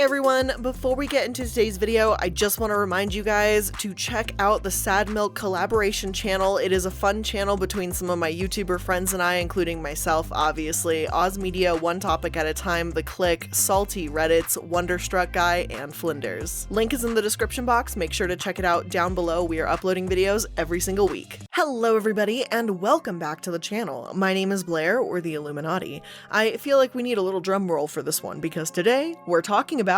everyone, before we get into today's video, I just want to remind you guys to check out the Sad Milk collaboration channel. It is a fun channel between some of my YouTuber friends and I, including myself, obviously, Oz Media, One Topic at a Time, The Click, Salty Reddits, Wonderstruck Guy, and Flinders. Link is in the description box. Make sure to check it out down below. We are uploading videos every single week. Hello everybody, and welcome back to the channel. My name is Blair, or the Illuminati. I feel like we need a little drum roll for this one, because today we're talking about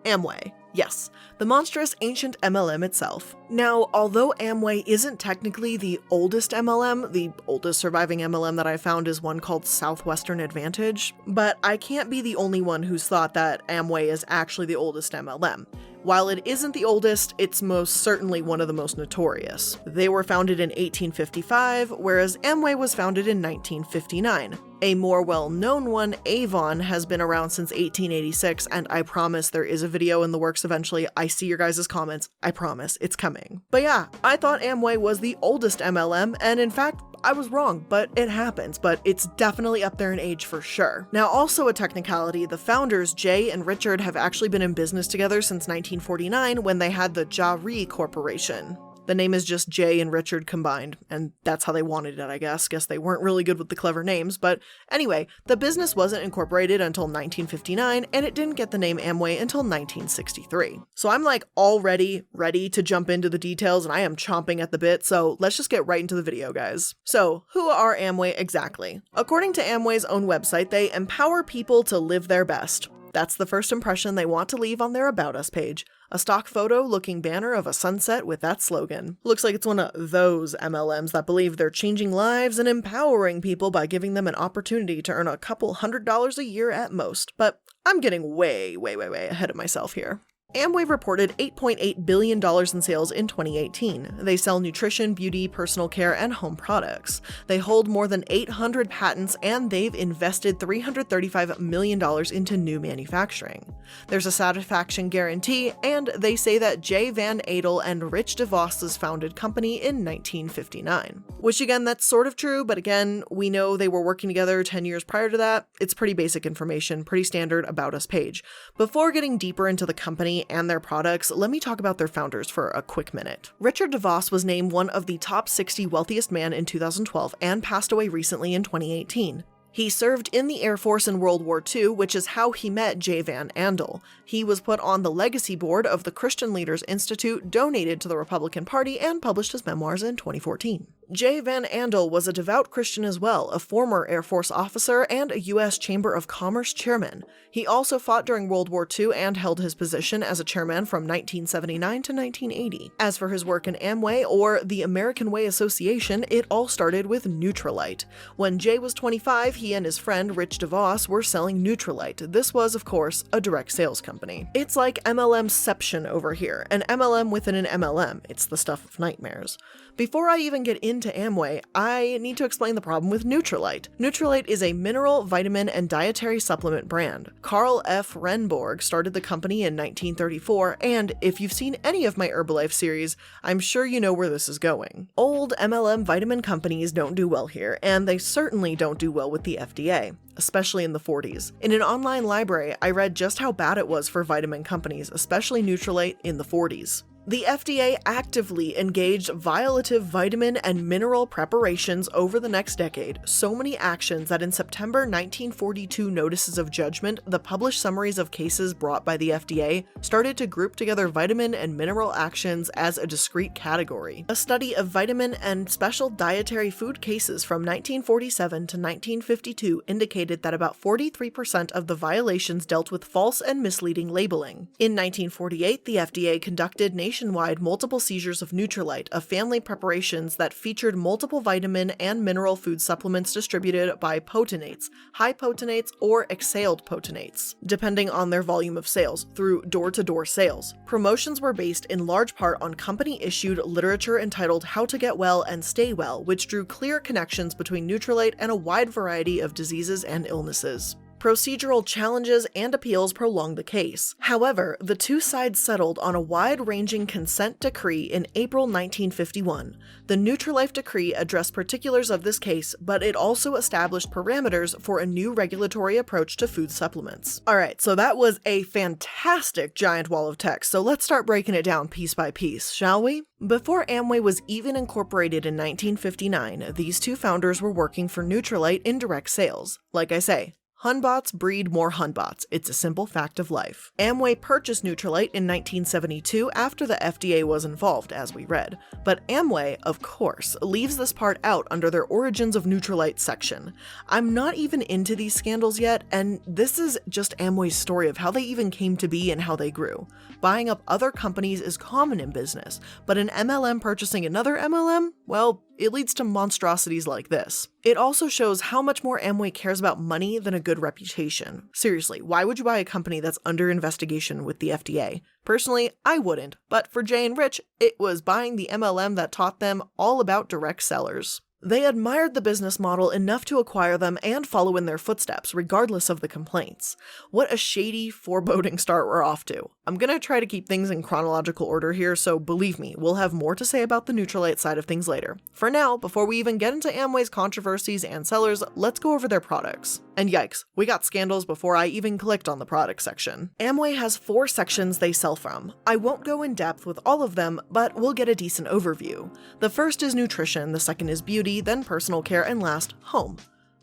Amway. Yes, the monstrous ancient MLM itself. Now, although Amway isn't technically the oldest MLM, the oldest surviving MLM that I found is one called Southwestern Advantage, but I can't be the only one who's thought that Amway is actually the oldest MLM. While it isn't the oldest, it's most certainly one of the most notorious. They were founded in 1855, whereas Amway was founded in 1959. A more well-known one, Avon, has been around since 1886, and I promise there is a video in the works eventually. I see your guys' comments. I promise, it's coming. But yeah, I thought Amway was the oldest MLM, and in fact, I was wrong, but it happens, but it's definitely up there in age for sure. Now, also a technicality, the founders, Jay and Richard, have actually been in business together since 1949 when they had the Jari Corporation. The name is just Jay and Richard combined, and that's how they wanted it, I guess. Guess they weren't really good with the clever names, but anyway, the business wasn't incorporated until 1959, and it didn't get the name Amway until 1963. So I'm like already ready to jump into the details, and I am chomping at the bit, so let's just get right into the video, guys. So, who are Amway exactly? According to Amway's own website, they empower people to live their best. That's the first impression they want to leave on their About Us page. A stock photo looking banner of a sunset with that slogan. Looks like it's one of those MLMs that believe they're changing lives and empowering people by giving them an opportunity to earn a couple $100s a year at most. But I'm getting way ahead of myself here. Amway reported $8.8 billion in sales in 2018. They sell nutrition, beauty, personal care, and home products. They hold more than 800 patents, and they've invested $335 million into new manufacturing. There's a satisfaction guarantee, and they say that Jay Van Adel and Rich DeVos's founded company in 1959. Which again, that's sort of true, but again, we know they were working together 10 years prior to that. It's pretty basic information, pretty standard About Us page. Before getting deeper into the company and their products, let me talk about their founders for a quick minute. Richard DeVos was named one of the top 60 wealthiest men in 2012 and passed away recently in 2018. He served in the Air Force in World War II, which is how he met Jay Van Andel. He was put on the legacy board of the Christian Leaders Institute, donated to the Republican Party, and published his memoirs in 2014. Jay Van Andel was a devout Christian as well, a former Air Force officer and a U.S. Chamber of Commerce chairman. He also fought during World War II and held his position as a chairman from 1979 to 1980. As for his work in Amway, or the American Way Association, it all started with Nutrilite. When Jay was 25, he and his friend Rich DeVos were selling Nutrilite. This was, of course, a direct sales company. It's like MLMception over here, an MLM within an MLM. It's the stuff of nightmares. Before I even get into Amway, I need to explain the problem with Nutrilite. Nutrilite is a mineral, vitamin, and dietary supplement brand. Carl F. Renborg started the company in 1934, and if you've seen any of my Herbalife series, I'm sure you know where this is going. Old MLM vitamin companies don't do well here, and they certainly don't do well with the FDA. Especially in the 40s. In an online library, I read just how bad it was for vitamin companies, especially Nutrilite, in the 40s. The FDA actively engaged violative vitamin and mineral preparations over the next decade, so many actions that in September 1942 notices of judgment, the published summaries of cases brought by the FDA started to group together vitamin and mineral actions as a discrete category. A study of vitamin and special dietary food cases from 1947 to 1952 indicated that about 43% of the violations dealt with false and misleading labeling. In 1948, the FDA conducted nationwide multiple seizures of Nutrilite, a family preparations that featured multiple vitamin and mineral food supplements distributed by potentates, high potentates, or exhaled potentates, depending on their volume of sales, through door-to-door sales. Promotions were based in large part on company-issued literature entitled How to Get Well and Stay Well, which drew clear connections between Nutrilite and a wide variety of diseases and illnesses. Procedural challenges and appeals prolonged the case. However, the two sides settled on a wide-ranging consent decree in April 1951. The Nutrilite decree addressed particulars of this case, but it also established parameters for a new regulatory approach to food supplements. Alright, so that was a fantastic giant wall of text, so let's start breaking it down piece by piece, shall we? Before Amway was even incorporated in 1959, these two founders were working for Nutrilite in direct sales. Like I say, Hunbots breed more Hunbots. It's a simple fact of life. Amway purchased Nutrilite in 1972 after the FDA was involved, as we read. But Amway, of course, leaves this part out under their Origins of Nutrilite section. I'm not even into these scandals yet, and this is just Amway's story of how they even came to be and how they grew. Buying up other companies is common in business, but an MLM purchasing another MLM? Well, it leads to monstrosities like this. It also shows how much more Amway cares about money than a good reputation. Seriously, why would you buy a company that's under investigation with the FDA? Personally, I wouldn't, but for Jay and Rich, it was buying the MLM that taught them all about direct sellers. They admired the business model enough to acquire them and follow in their footsteps, regardless of the complaints. What a shady, foreboding start we're off to. I'm gonna try to keep things in chronological order here, so believe me, we'll have more to say about the Nutrilite side of things later. For now, before we even get into Amway's controversies and sellers, let's go over their products. And yikes, we got scandals before I even clicked on the product section. Amway has 4 sections they sell from. I won't go in depth with all of them, but we'll get a decent overview. The first is nutrition, the second is beauty, then personal care, and last, home.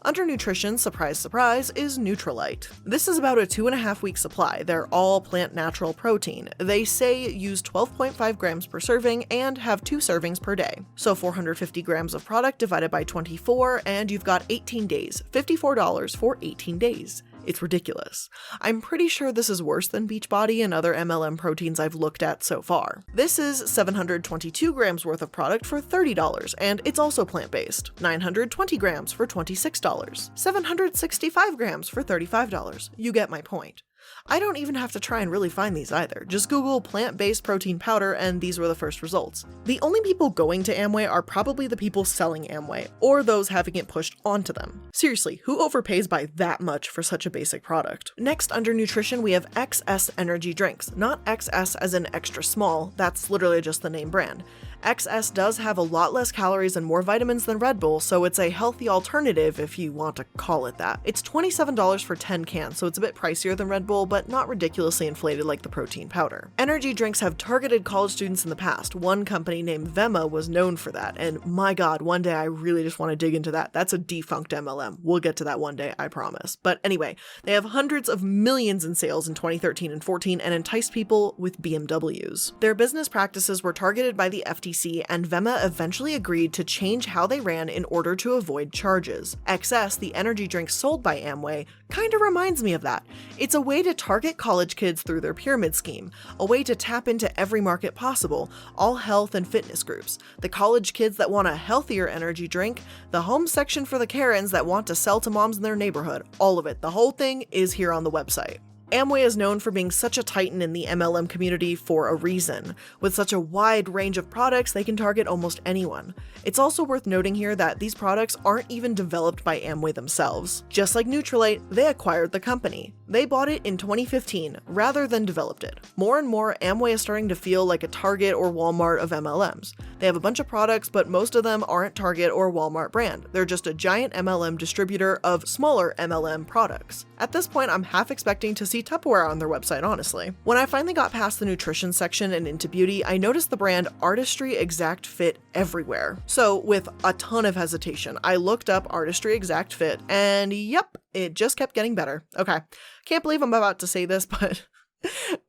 Under nutrition, surprise surprise, is Nutrilite. This is about a 2.5-week supply. They're all plant natural protein. They say use 12.5 grams per serving and have 2 servings per day. So 450 grams of product divided by 24 and you've got 18 days, $54 for 18 days. It's ridiculous. I'm pretty sure this is worse than Beachbody and other MLM proteins I've looked at so far. This is 722 grams worth of product for $30, and it's also plant-based. 920 grams for $26. 765 grams for $35. You get my point. I don't even have to try and really find these either. Just Google plant-based protein powder and these were the first results. The only people going to Amway are probably the people selling Amway, or those having it pushed onto them. Seriously, who overpays by that much for such a basic product? Next, under nutrition, we have XS energy drinks. Not XS as in extra small, that's literally just the name brand. XS does have a lot less calories and more vitamins than Red Bull, so it's a healthy alternative if you want to call it that. It's $27 for 10 cans, so it's a bit pricier than Red Bull, but not ridiculously inflated like the protein powder. Energy drinks have targeted college students in the past. One company named Vemma was known for that, and my god, one day I really just want to dig into that. That's a defunct MLM. We'll get to that one day, I promise. But anyway, they have hundreds of millions in sales in 2013 and 14 and enticed people with BMWs. Their business practices were targeted by the FTC, and Vemma eventually agreed to change how they ran in order to avoid charges. XS, the energy drink sold by Amway, kinda reminds me of that. It's a way to target college kids through their pyramid scheme, a way to tap into every market possible, all health and fitness groups, the college kids that want a healthier energy drink, the home section for the Karens that want to sell to moms in their neighborhood, all of it. The whole thing is here on the website. Amway is known for being such a titan in the MLM community for a reason. With such a wide range of products, they can target almost anyone. It's also worth noting here that these products aren't even developed by Amway themselves. Just like Nutrilite, they acquired the company. They bought it in 2015 rather than developed it. More and more, Amway is starting to feel like a Target or Walmart of MLMs. They have a bunch of products, but most of them aren't Target or Walmart brand. They're just a giant MLM distributor of smaller MLM products. At this point, I'm half expecting to see Tupperware on their website, honestly. When I finally got past the nutrition section and into beauty, I noticed the brand Artistry Exact Fit everywhere. So with a ton of hesitation, I looked up Artistry Exact Fit and yep, it just kept getting better. Okay, can't believe I'm about to say this, but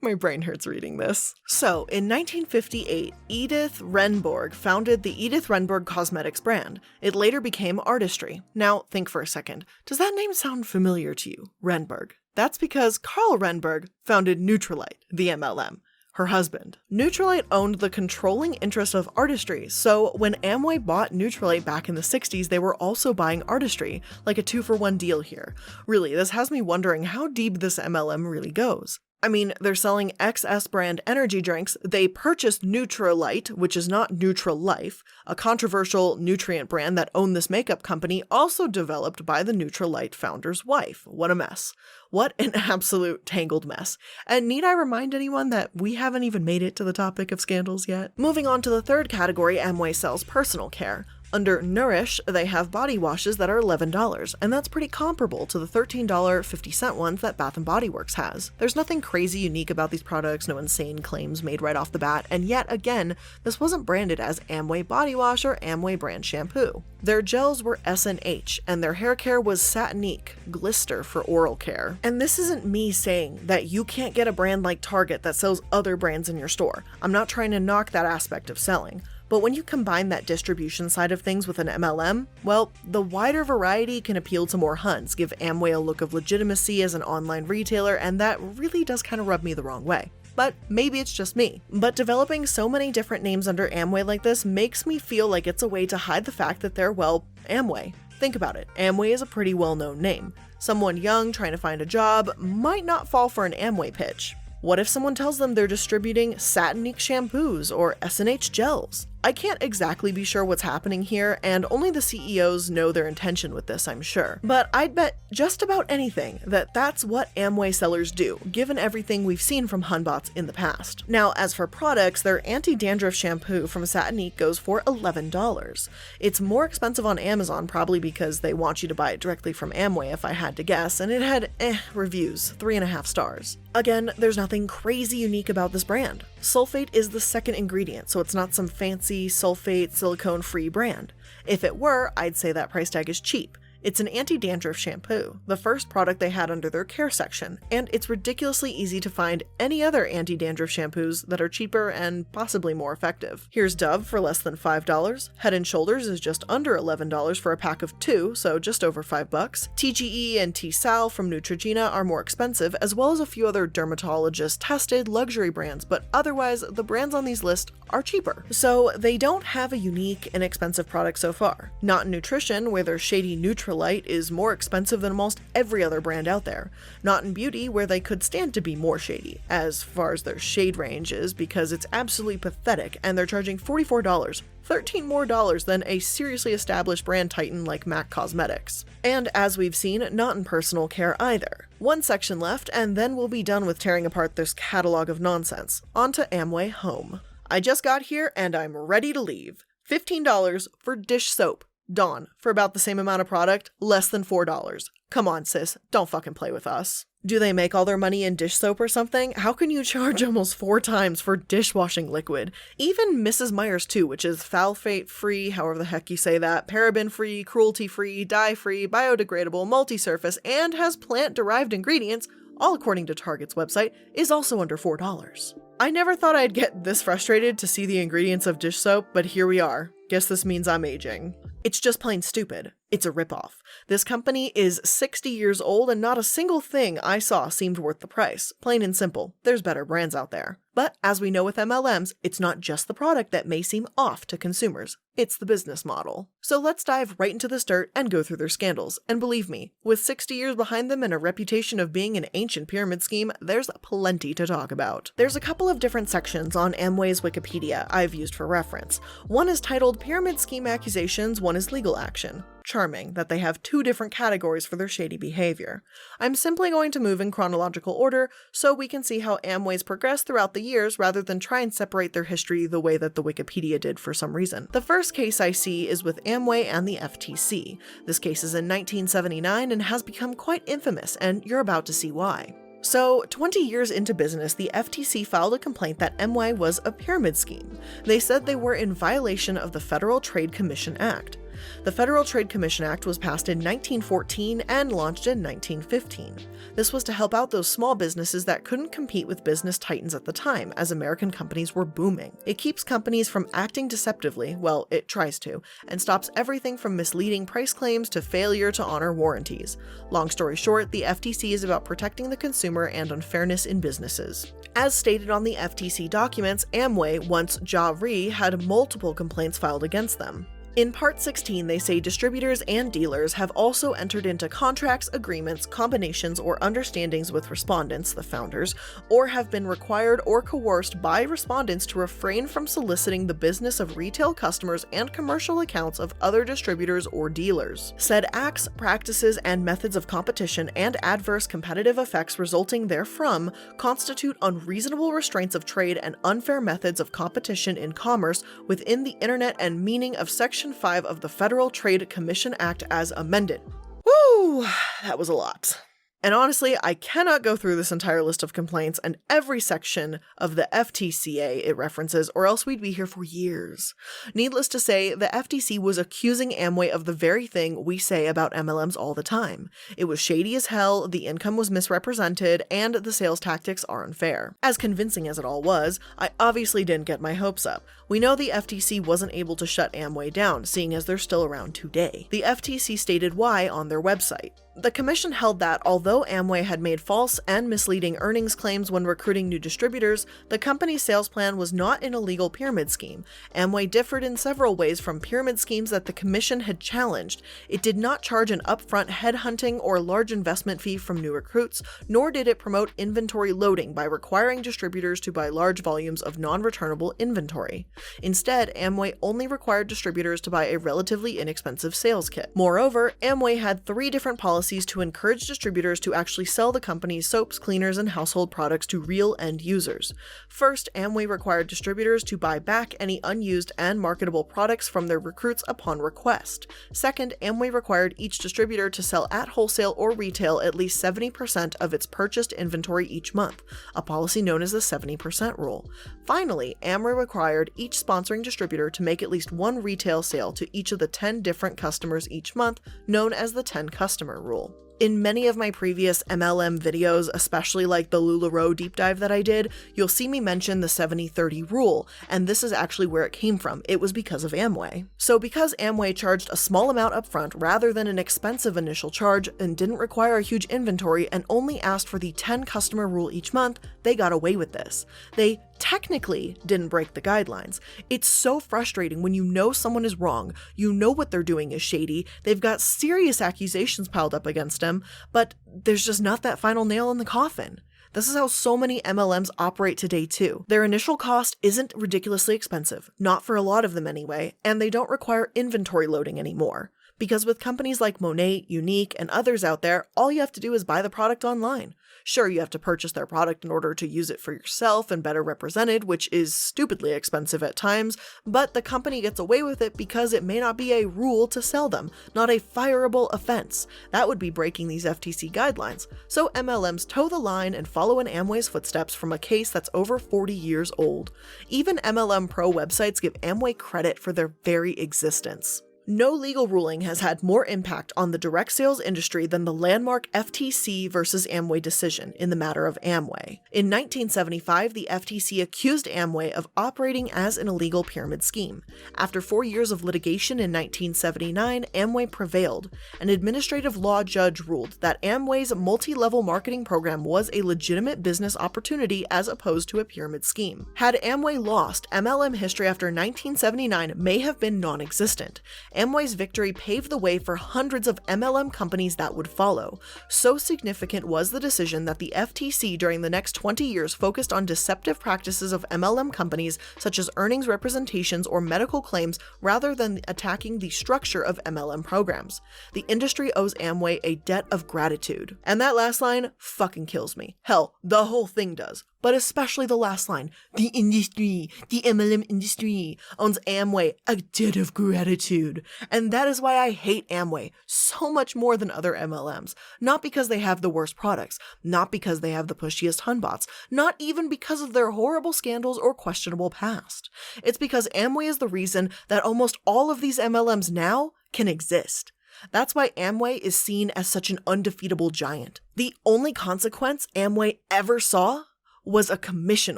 my brain hurts reading this. So, in 1958, Edith Renborg founded the Edith Renborg Cosmetics brand. It later became Artistry. Now, think for a second. Does that name sound familiar to you? Renborg. That's because Carl Renborg founded Nutrilite, the MLM. Her husband. Nutrilite owned the controlling interest of Artistry, so when Amway bought Nutrilite back in the 60s, they were also buying Artistry, like a 2-for-1 deal here. Really, this has me wondering how deep this MLM really goes. I mean, they're selling XS brand energy drinks. They purchased Nutrilite, which is not Nutrilife, a controversial nutrient brand that owned this makeup company, also developed by the Nutrilite founder's wife. What a mess. What an absolute tangled mess. And need I remind anyone that we haven't even made it to the topic of scandals yet? Moving on to the third category, Amway sells personal care. Under Nourish, they have body washes that are $11, and that's pretty comparable to the $13.50 ones that Bath & Body Works has. There's nothing crazy unique about these products, no insane claims made right off the bat, and yet again, this wasn't branded as Amway Body Wash or Amway brand shampoo. Their gels were S&H, and their hair care was Satinique, Glister for oral care. And this isn't me saying that you can't get a brand like Target that sells other brands in your store. I'm not trying to knock that aspect of selling. But when you combine that distribution side of things with an MLM, well, the wider variety can appeal to more Huns, give Amway a look of legitimacy as an online retailer, and that really does kind of rub me the wrong way. But maybe it's just me. But developing so many different names under Amway like this makes me feel like it's a way to hide the fact that they're, well, Amway. Think about it, Amway is a pretty well-known name. Someone young trying to find a job might not fall for an Amway pitch. What if someone tells them they're distributing Satinique shampoos or S&H gels? I can't exactly be sure what's happening here, and only the CEOs know their intention with this, I'm sure. But I'd bet just about anything that that's what Amway sellers do, given everything we've seen from Hunbots in the past. Now, as for products, their anti-dandruff shampoo from Satinique goes for $11. It's more expensive on Amazon, probably because they want you to buy it directly from Amway if I had to guess, and it had reviews, 3.5 stars. Again, there's nothing crazy unique about this brand. Sulfate is the second ingredient, so it's not some fancy sulfate silicone-free brand. If it were, I'd say that price tag is cheap. It's an anti-dandruff shampoo, the first product they had under their care section, and it's ridiculously easy to find any other anti-dandruff shampoos that are cheaper and possibly more effective. Here's Dove for less than $5, Head & Shoulders is just under $11 for a pack of 2, so just over $5. TGE and T-Sal from Neutrogena are more expensive, as well as a few other dermatologist-tested luxury brands, but otherwise, the brands on these lists are cheaper. So they don't have a unique, inexpensive product so far. Not in nutrition, where their shady Nutrilite is more expensive than almost every other brand out there. Not in beauty, where they could stand to be more shady, as far as their shade range is, because it's absolutely pathetic, and they're charging $44. $13 more than a seriously established brand titan like MAC Cosmetics. And as we've seen, not in personal care either. One section left, and then we'll be done with tearing apart this catalog of nonsense. On to Amway Home. I just got here, and I'm ready to leave. $15 for dish soap. Dawn, for about the same amount of product, less than $4. Come on, sis, don't fucking play with us. Do they make all their money in dish soap or something? How can you charge almost 4 times for dishwashing liquid? Even Mrs. Meyer's too, which is phthalate-free, however the heck you say that, paraben-free, cruelty-free, dye-free, biodegradable, multi-surface, and has plant-derived ingredients, all according to Target's website, is also under $4. I never thought I'd get this frustrated to see the ingredients of dish soap, but here we are. Guess this means I'm aging. It's just plain stupid. It's a ripoff. This company is 60 years old and not a single thing I saw seemed worth the price. Plain and simple, there's better brands out there. But as we know with MLMs, it's not just the product that may seem off to consumers. It's the business model. So let's dive right into this dirt and go through their scandals. And believe me, with 60 years behind them and a reputation of being an ancient pyramid scheme, there's plenty to talk about. There's a couple of different sections on Amway's Wikipedia I've used for reference. One is titled Pyramid Scheme Accusations, one is Legal Action. Charming that they have 2 different categories for their shady behavior. I'm simply going to move in chronological order so we can see how Amway's progressed throughout the years rather than try and separate their history the way that the Wikipedia did for some reason. The first case I see is with Amway and the FTC. This case is in 1979 and has become quite infamous, and you're about to see why. So, 20 years into business, the FTC filed a complaint that Amway was a pyramid scheme. They said they were in violation of the Federal Trade Commission Act. The Federal Trade Commission Act was passed in 1914 and launched in 1915. This was to help out those small businesses that couldn't compete with business titans at the time, as American companies were booming. It keeps companies from acting deceptively, well, it tries to, and stops everything from misleading price claims to failure to honor warranties. Long story short, the FTC is about protecting the consumer and unfairness in businesses. As stated on the FTC documents, Amway, once Ja Ree, had multiple complaints filed against them. In Part 16, they say distributors and dealers have also entered into contracts, agreements, combinations, or understandings with respondents, the founders, or have been required or coerced by respondents to refrain from soliciting the business of retail customers and commercial accounts of other distributors or dealers. Said acts, practices, and methods of competition and adverse competitive effects resulting therefrom constitute unreasonable restraints of trade and unfair methods of competition in commerce within the Internet and meaning of Section 5 of the Federal Trade Commission Act as amended. Woo! That was a lot. And honestly, I cannot go through this entire list of complaints and every section of the FTCA it references, or else we'd be here for years. Needless to say, the FTC was accusing Amway of the very thing we say about MLMs all the time. It was shady as hell, the income was misrepresented, and the sales tactics are unfair. As convincing as it all was, I obviously didn't get my hopes up. We know the FTC wasn't able to shut Amway down, seeing as they're still around today. The FTC stated why on their website. The commission held that although Amway had made false and misleading earnings claims when recruiting new distributors, the company's sales plan was not an illegal pyramid scheme. Amway differed in several ways from pyramid schemes that the commission had challenged. It did not charge an upfront headhunting or large investment fee from new recruits, nor did it promote inventory loading by requiring distributors to buy large volumes of non-returnable inventory. Instead, Amway only required distributors to buy a relatively inexpensive sales kit. Moreover, Amway had 3 different policies to encourage distributors to actually sell the company's soaps, cleaners, and household products to real end users. First, Amway required distributors to buy back any unused and marketable products from their recruits upon request. Second, Amway required each distributor to sell at wholesale or retail at least 70% of its purchased inventory each month, a policy known as the 70% rule. Finally, Amway required each sponsoring distributor to make at least 1 retail sale to each of the 10 different customers each month, known as the 10 customer rule. In many of my previous MLM videos, especially like the LuLaRoe deep dive that I did, you'll see me mention the 70-30 rule, and this is actually where it came from. It was because of Amway. So because Amway charged a small amount upfront rather than an expensive initial charge and didn't require a huge inventory and only asked for the 10 customer rule each month, they got away with this. They technically didn't break the guidelines. It's so frustrating when you know someone is wrong, you know what they're doing is shady, they've got serious accusations piled up against them, but there's just not that final nail in the coffin. This is how so many MLMs operate today too. Their initial cost isn't ridiculously expensive, not for a lot of them anyway, and they don't require inventory loading anymore. Because with companies like Monat, Unique, and others out there, all you have to do is buy the product online. Sure, you have to purchase their product in order to use it for yourself and better represented, which is stupidly expensive at times, but the company gets away with it because it may not be a rule to sell them, not a fireable offense. That would be breaking these FTC guidelines. So MLMs toe the line and follow in Amway's footsteps from a case that's over 40 years old. Even MLM Pro websites give Amway credit for their very existence. No legal ruling has had more impact on the direct sales industry than the landmark FTC versus Amway decision in the matter of Amway. In 1975, the FTC accused Amway of operating as an illegal pyramid scheme. After 4 years of litigation in 1979, Amway prevailed. An administrative law judge ruled that Amway's multi-level marketing program was a legitimate business opportunity as opposed to a pyramid scheme. Had Amway lost, MLM history after 1979 may have been non-existent. Amway's victory paved the way for hundreds of MLM companies that would follow. So significant was the decision that the FTC during the next 20 years focused on deceptive practices of MLM companies such as earnings representations or medical claims rather than attacking the structure of MLM programs. The industry owes Amway a debt of gratitude. And that last line fucking kills me. Hell, the whole thing does. But especially the last line, the industry, the MLM industry, owes Amway a debt of gratitude. And that is why I hate Amway so much more than other MLMs. Not because they have the worst products, not because they have the pushiest hunbots, not even because of their horrible scandals or questionable past. It's because Amway is the reason that almost all of these MLMs now can exist. That's why Amway is seen as such an undefeatable giant. The only consequence Amway ever saw was a commission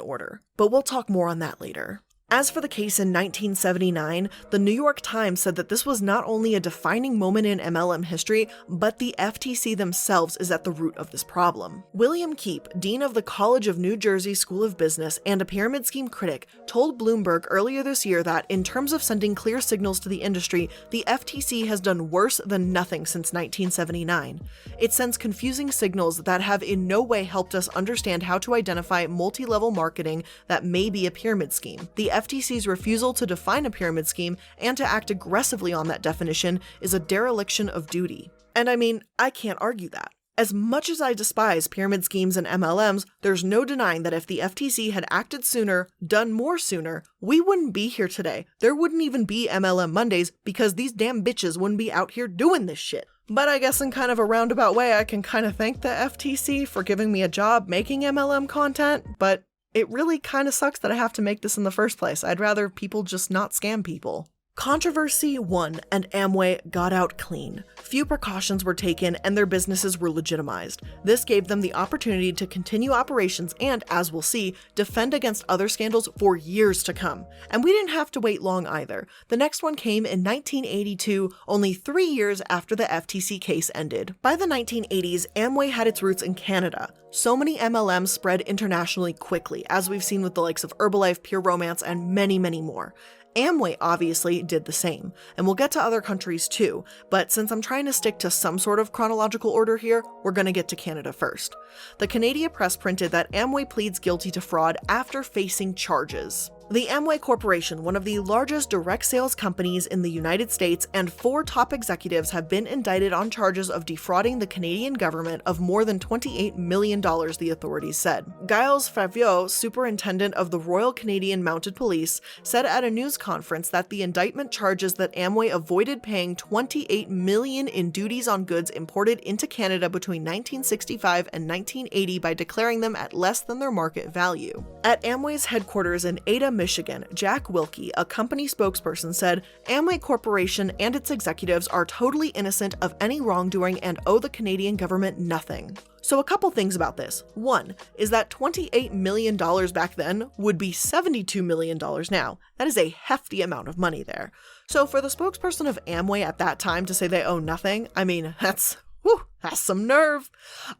order, but we'll talk more on that later. As for the case in 1979, the New York Times said that this was not only a defining moment in MLM history, but the FTC themselves is at the root of this problem. William Keep, dean of the College of New Jersey School of Business and a pyramid scheme critic, told Bloomberg earlier this year that, in terms of sending clear signals to the industry, the FTC has done worse than nothing since 1979. It sends confusing signals that have in no way helped us understand how to identify multi-level marketing that may be a pyramid scheme. The FTC's refusal to define a pyramid scheme and to act aggressively on that definition is a dereliction of duty. And I mean, I can't argue that. As much as I despise pyramid schemes and MLMs, there's no denying that if the FTC had acted sooner, done more sooner, we wouldn't be here today. There wouldn't even be MLM Mondays because these damn bitches wouldn't be out here doing this shit. But I guess in kind of a roundabout way, I can kind of thank the FTC for giving me a job making MLM content, but it really kind of sucks that I have to make this in the first place. I'd rather people just not scam people. Controversy won, and Amway got out clean. Few precautions were taken, and their businesses were legitimized. This gave them the opportunity to continue operations and, as we'll see, defend against other scandals for years to come. And we didn't have to wait long either. The next one came in 1982, only 3 years after the FTC case ended. By the 1980s, Amway had its roots in Canada. So many MLMs spread internationally quickly, as we've seen with the likes of Herbalife, Pure Romance, and many, many more. Amway obviously did the same, and we'll get to other countries too, but since I'm trying to stick to some sort of chronological order here, we're gonna get to Canada first. The Canadian press printed that Amway pleads guilty to fraud after facing charges. The Amway Corporation, one of the largest direct sales companies in the United States, and 4 top executives have been indicted on charges of defrauding the Canadian government of more than $28 million, the authorities said. Giles Favreau, superintendent of the Royal Canadian Mounted Police, said at a news conference that the indictment charges that Amway avoided paying $28 million in duties on goods imported into Canada between 1965 and 1980 by declaring them at less than their market value. At Amway's headquarters in Ada, Michigan, Jack Wilkie, a company spokesperson, said Amway Corporation and its executives are totally innocent of any wrongdoing and owe the Canadian government nothing. So a couple things about this. One is that $28 million back then would be $72 million now. That is a hefty amount of money there. So for the spokesperson of Amway at that time to say they owe nothing, I mean, that's some nerve.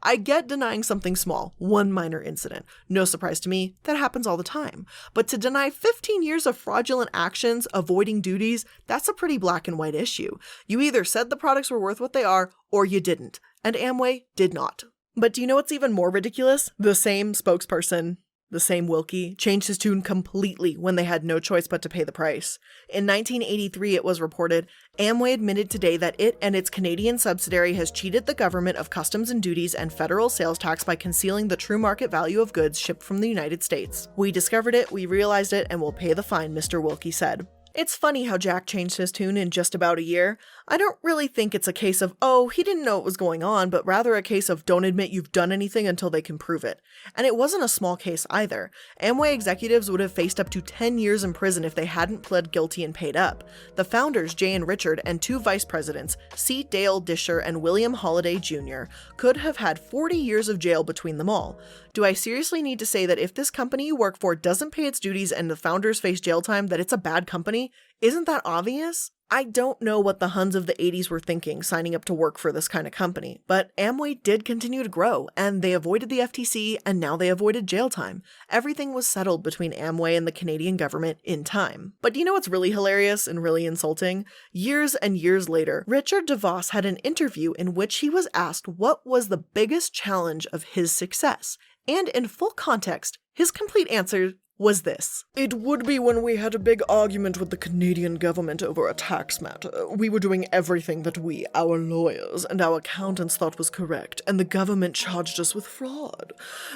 I get denying something small, one minor incident. No surprise to me, that happens all the time. But to deny 15 years of fraudulent actions, avoiding duties, that's a pretty black and white issue. You either said the products were worth what they are, or you didn't. And Amway did not. But do you know what's even more ridiculous? The same spokesperson, the same Wilkie, changed his tune completely when they had no choice but to pay the price. In 1983, it was reported, Amway admitted today that it and its Canadian subsidiary has cheated the government of customs and duties and federal sales tax by concealing the true market value of goods shipped from the United States. We discovered it, we realized it, and we'll pay the fine, Mr. Wilkie said. It's funny how Jack changed his tune in just about a year. I don't really think it's a case of, oh, he didn't know what was going on, but rather a case of don't admit you've done anything until they can prove it. And it wasn't a small case either. Amway executives would have faced up to 10 years in prison if they hadn't pled guilty and paid up. The founders, Jay and Richard, and 2 vice presidents, C. Dale Disher and William Holliday Jr., could have had 40 years of jail between them all. Do I seriously need to say that if this company you work for doesn't pay its duties and the founders face jail time, that it's a bad company? Isn't that obvious? I don't know what the Huns of the 80s were thinking signing up to work for this kind of company, but Amway did continue to grow, and they avoided the FTC, and now they avoided jail time. Everything was settled between Amway and the Canadian government in time. But do you know what's really hilarious and really insulting? Years and years later, Richard DeVos had an interview in which he was asked what was the biggest challenge of his success. And in full context, his complete answer was this. It would be when we had a big argument with the Canadian government over a tax matter. We were doing everything that we, our lawyers, and our accountants thought was correct, and the government charged us with fraud.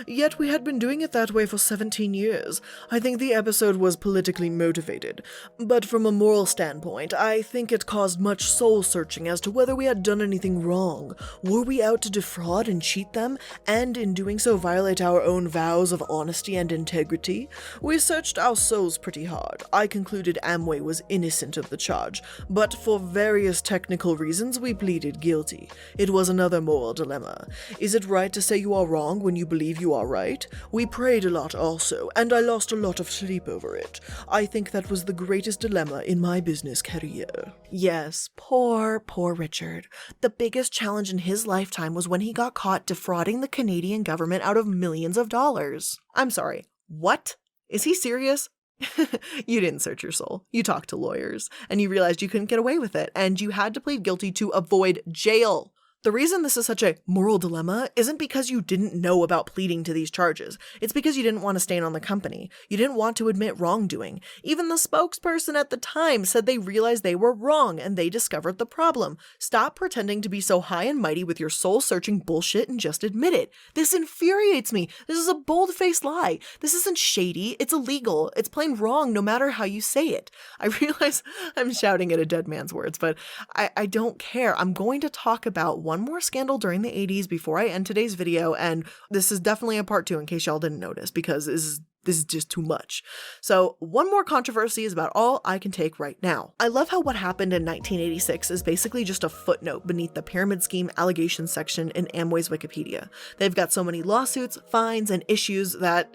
Yet we had been doing it that way for 17 years. I think the episode was politically motivated. But from a moral standpoint, I think it caused much soul-searching as to whether we had done anything wrong. Were we out to defraud and cheat them, and in doing so violate our own vows of honesty and integrity? We searched our souls pretty hard. I concluded Amway was innocent of the charge, but for various technical reasons we pleaded guilty. It was another moral dilemma. Is it right to say you are wrong when you believe you are right? We prayed a lot also, and I lost a lot of sleep over it. I think that was the greatest dilemma in my business career. Yes, poor Richard. The biggest challenge in his lifetime was when he got caught defrauding the Canadian government out of millions of dollars. I'm sorry, what? Is he serious? You didn't search your soul. You talked to lawyers, and you realized you couldn't get away with it, and you had to plead guilty to avoid jail. The reason this is such a moral dilemma isn't because you didn't know about pleading to these charges. It's because you didn't want to stain on the company. You didn't want to admit wrongdoing. Even the spokesperson at the time said they realized they were wrong and they discovered the problem. Stop pretending to be so high and mighty with your soul-searching bullshit and just admit it. This infuriates me. This is a bold-faced lie. This isn't shady. It's illegal. It's plain wrong no matter how you say it. I realize I'm shouting at a dead man's words, but I don't care. I'm going to talk about one more scandal during the 80s before I end today's video, and this is definitely a part 2 in case y'all didn't notice, because this is just too much. So one more controversy is about all I can take right now. I love how what happened in 1986 is basically just a footnote beneath the pyramid scheme allegations section in Amway's Wikipedia. They've got so many lawsuits, fines, and issues that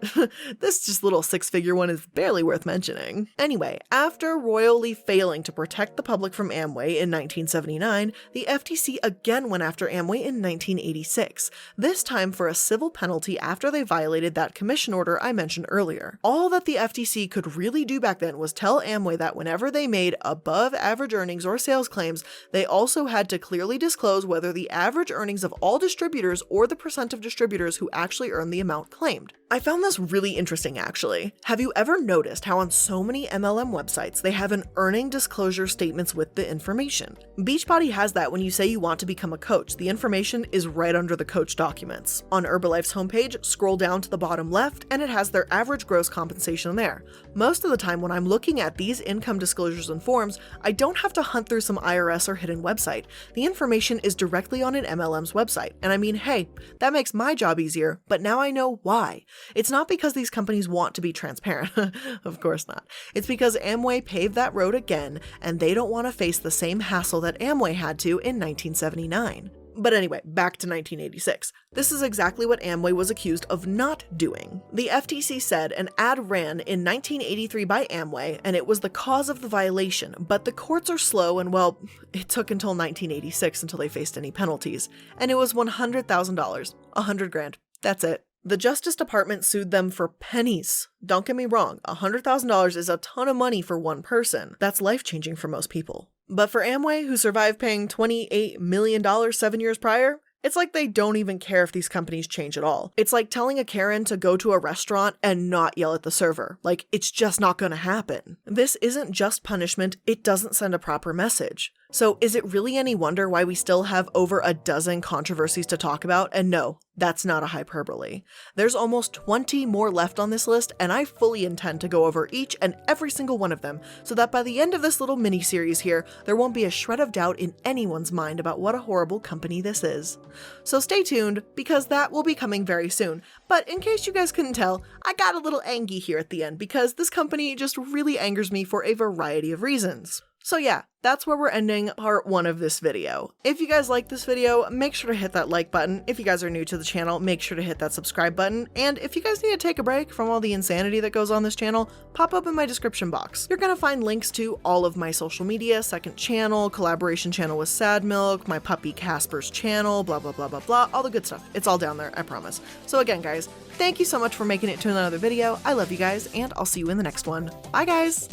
this just little 6-figure one is barely worth mentioning. Anyway, after royally failing to protect the public from Amway in 1979, the FTC again went after Amway in 1986, this time for a civil penalty after they violated that commission order I mentioned earlier. All that the FTC could really do back then was tell Amway that whenever they made above average earnings or sales claims, they also had to clearly disclose whether the average earnings of all distributors or the percent of distributors who actually earned the amount claimed. I found this really interesting actually. Have you ever noticed how on so many MLM websites they have an earning disclosure statements with the information? Beachbody has that when you say you want to become a coach. The information is right under the coach documents. On Herbalife's homepage, scroll down to the bottom left and it has their average gross compensation there. Most of the time when I'm looking at these income disclosures and forms, I don't have to hunt through some IRS or hidden website. The information is directly on an MLM's website. And I mean, hey, that makes my job easier, but now I know why. It's not because these companies want to be transparent. Of course not. It's because Amway paved that road again, and they don't want to face the same hassle that Amway had to in 1979. But anyway, back to 1986. This is exactly what Amway was accused of not doing. The FTC said an ad ran in 1983 by Amway, and it was the cause of the violation, but the courts are slow and, well, it took until 1986 until they faced any penalties. And it was $100,000. $100,000. That's it. The Justice Department sued them for pennies. Don't get me wrong, $100,000 is a ton of money for one person. That's life-changing for most people. But for Amway, who survived paying $28 million 7 years prior, it's like they don't even care if these companies change at all. It's like telling a Karen to go to a restaurant and not yell at the server. Like, it's just not gonna happen. This isn't just punishment, it doesn't send a proper message. So is it really any wonder why we still have over a dozen controversies to talk about? And no, that's not a hyperbole. There's almost 20 more left on this list, and I fully intend to go over each and every single one of them, so that by the end of this little mini-series here, there won't be a shred of doubt in anyone's mind about what a horrible company this is. So stay tuned, because that will be coming very soon. But in case you guys couldn't tell, I got a little angry here at the end, because this company just really angers me for a variety of reasons. So yeah, that's where we're ending part 1 of this video. If you guys like this video, make sure to hit that like button. If you guys are new to the channel, make sure to hit that subscribe button. And if you guys need to take a break from all the insanity that goes on this channel, pop up in my description box. You're gonna find links to all of my social media, second channel, collaboration channel with Sad Milk, my puppy Casper's channel, blah, blah, blah, blah, blah, all the good stuff. It's all down there, I promise. So again, guys, thank you so much for making it to another video. I love you guys, and I'll see you in the next one. Bye, guys.